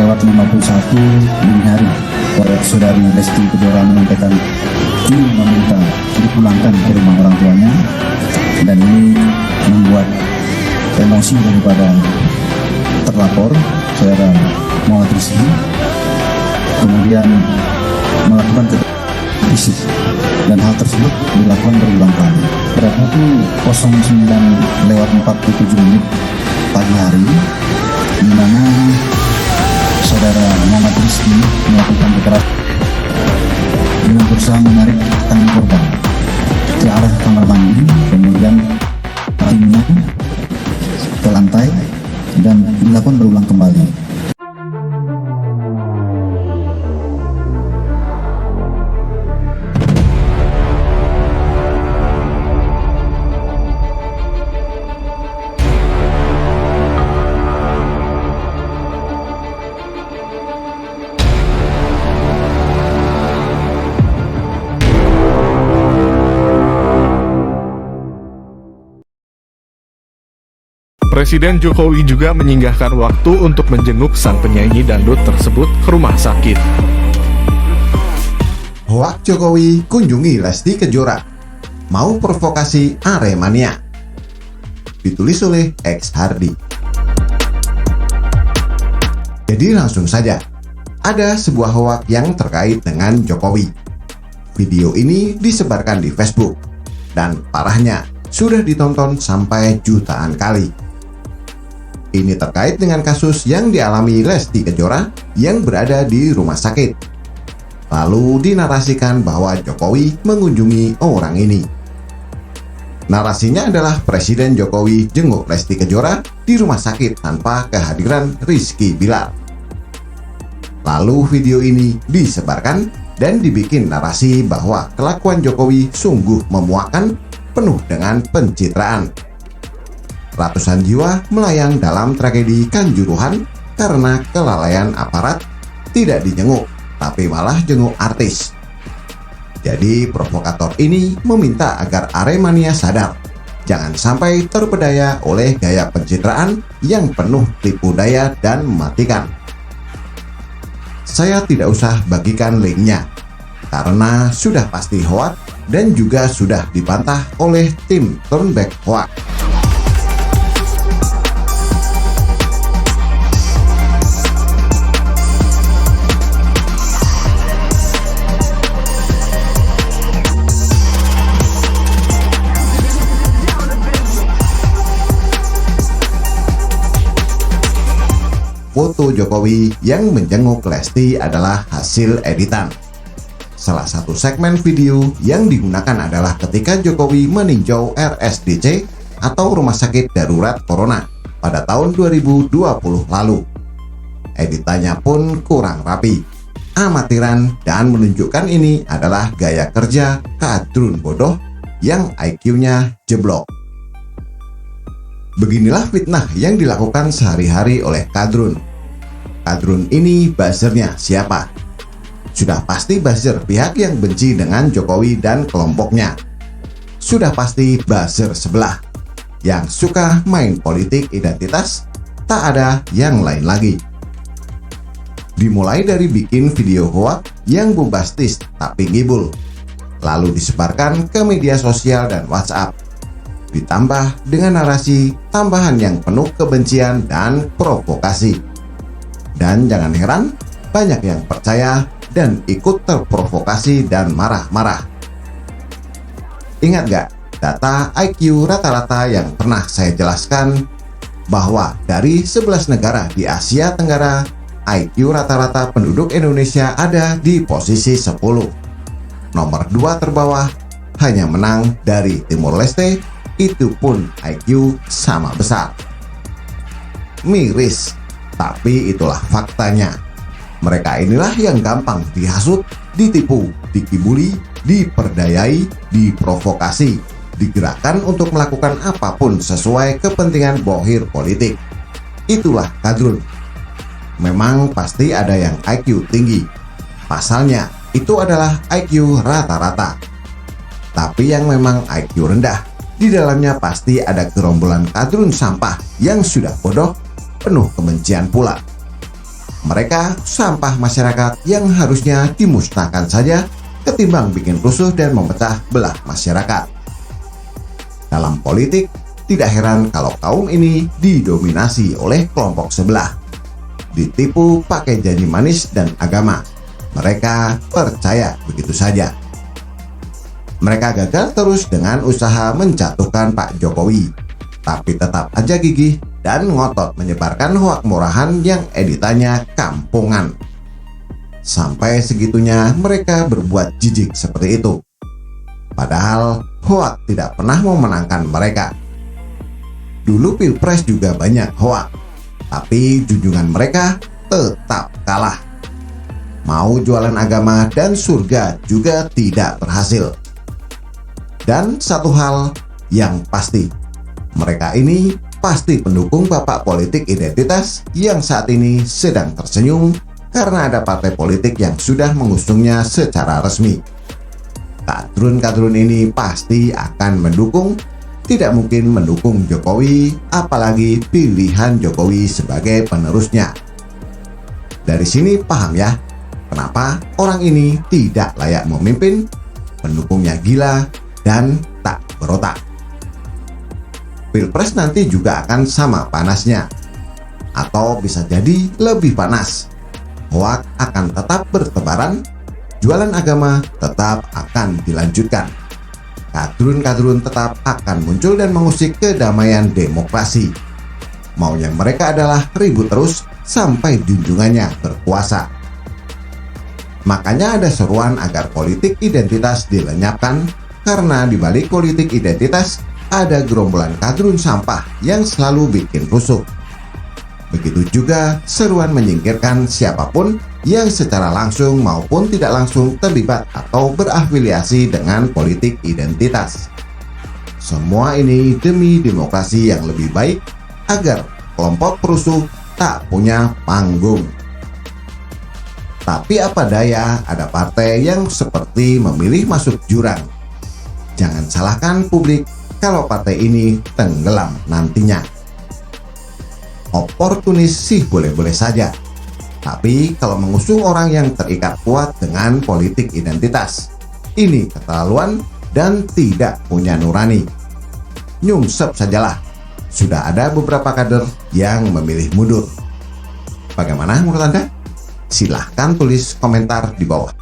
lewat 51 dini hari, saudari Lesti Kejora menyampaikan ingin meminta dipulangkan ke rumah orang tuanya, dan ini membuat emosi daripada terlapor, saudara Muhammad Rizky, kemudian melakukan fisik, dan hal tersebut dilakukan berulang kali. Pada pukul 09:47 pagi hari, di mana saudara Muhammad Rizky melakukan kekerasan dengan berusaha menarik tangan korban ke arah kamar mandi, kemudian timnya ke lantai dan dilakukan berulang kembali. Presiden Jokowi juga menyinggahkan waktu untuk menjenguk sang penyanyi dangdut tersebut ke rumah sakit. Hoak Jokowi kunjungi Lesti Kejora, mau provokasi Aremania. Ditulis oleh X Hardy. Jadi langsung saja, ada sebuah hoak yang terkait dengan Jokowi. Video ini disebarkan di Facebook, dan parahnya sudah ditonton sampai jutaan kali. Ini terkait dengan kasus yang dialami Lesti Kejora yang berada di rumah sakit. Lalu dinarasikan bahwa Jokowi mengunjungi orang ini. Narasinya adalah Presiden Jokowi jenguk Lesti Kejora di rumah sakit tanpa kehadiran Rizky Bilar. Lalu video ini disebarkan dan dibikin narasi bahwa kelakuan Jokowi sungguh memuakkan, penuh dengan pencitraan. Ratusan jiwa melayang dalam tragedi Kanjuruhan karena kelalaian aparat, tidak dijenguk, tapi malah jenguk artis. Jadi provokator ini meminta agar Aremania sadar, jangan sampai terpedaya oleh gaya pencitraan yang penuh tipu daya dan mematikan. Saya tidak usah bagikan linknya, karena sudah pasti hoak dan juga sudah dibantah oleh tim Turnback Hoak. Foto Jokowi yang menjenguk Lesti adalah hasil editan. Salah satu segmen video yang digunakan adalah ketika Jokowi meninjau RSDC atau Rumah Sakit Darurat Corona pada tahun 2020 lalu. Editannya pun kurang rapi, amatiran, dan menunjukkan ini adalah gaya kerja kadrun bodoh yang IQ-nya jeblok. Beginilah fitnah yang dilakukan sehari-hari oleh kadrun. Kadrun ini buzzernya siapa? Sudah pasti buzzer pihak yang benci dengan Jokowi dan kelompoknya. Sudah pasti buzzer sebelah yang suka main politik identitas, tak ada yang lain lagi. Dimulai dari bikin video hoak yang bombastis tapi ngibul, lalu disebarkan ke media sosial dan WhatsApp. Ditambah dengan narasi tambahan yang penuh kebencian dan provokasi. Dan jangan heran, banyak yang percaya dan ikut terprovokasi dan marah-marah. Ingat gak data IQ rata-rata yang pernah saya jelaskan bahwa dari 11 negara di Asia Tenggara, IQ rata-rata penduduk Indonesia ada di posisi 10. Nomor 2 terbawah hanya menang dari Timor Leste, itu pun IQ sama besar. Miris, tapi itulah faktanya. Mereka inilah yang gampang dihasut, ditipu, dikibuli, diperdayai, diprovokasi, digerakkan untuk melakukan apapun sesuai kepentingan bohir politik. Itulah kadrun. Memang pasti ada yang IQ tinggi. Pasalnya, itu adalah IQ rata-rata. Tapi yang memang IQ rendah, di dalamnya pasti ada gerombolan kadrun sampah yang sudah bodoh, penuh kebencian pula. mereka sampah masyarakat yang harusnya dimusnahkan saja ketimbang bikin rusuh dan memecah belah masyarakat. Dalam politik, tidak heran kalau kaum ini didominasi oleh kelompok sebelah. Ditipu pakai janji manis dan agama. Mereka percaya begitu saja. Mereka gagal terus dengan usaha menjatuhkan Pak Jokowi, tapi tetap aja gigih dan ngotot menyebarkan hoak murahan yang editannya kampungan. Sampai segitunya mereka berbuat jijik seperti itu. Padahal hoak tidak pernah memenangkan mereka. Dulu Pilpres juga banyak hoak, tapi junjungan mereka tetap kalah. Mau jualan agama dan surga juga tidak berhasil. Dan satu hal yang pasti, mereka ini pasti pendukung bapak politik identitas yang saat ini sedang tersenyum karena ada partai politik yang sudah mengusungnya secara resmi. Kadrun-kadrun ini pasti akan mendukung, tidak mungkin mendukung Jokowi, apalagi pilihan Jokowi sebagai penerusnya. Dari sini paham ya, kenapa orang ini tidak layak memimpin, pendukungnya gila dan tak berotak. Pilpres nanti juga akan sama panasnya, atau bisa jadi lebih panas. Hoak akan tetap bertebaran, jualan agama tetap akan dilanjutkan. Kadrun-kadrun tetap akan muncul dan mengusik kedamaian demokrasi. Maunya mereka adalah ribut terus sampai junjungannya berkuasa. Makanya ada seruan agar politik identitas dilenyapkan, karena di balik politik identitas ada gerombolan kadrun sampah yang selalu bikin rusuh. Begitu juga seruan menyingkirkan siapapun yang secara langsung maupun tidak langsung terlibat atau berafiliasi dengan politik identitas. Semua ini demi demokrasi yang lebih baik agar kelompok perusuh tak punya panggung. Tapi apa daya, ada partai yang seperti memilih masuk jurang. Jangan salahkan publik kalau partai ini tenggelam nantinya. Oportunis sih boleh-boleh saja, tapi kalau mengusung orang yang terikat kuat dengan politik identitas, ini keterlaluan dan tidak punya nurani. Nyungsep sajalah, sudah ada beberapa kader yang memilih mundur. Bagaimana menurut Anda? Silahkan tulis komentar di bawah.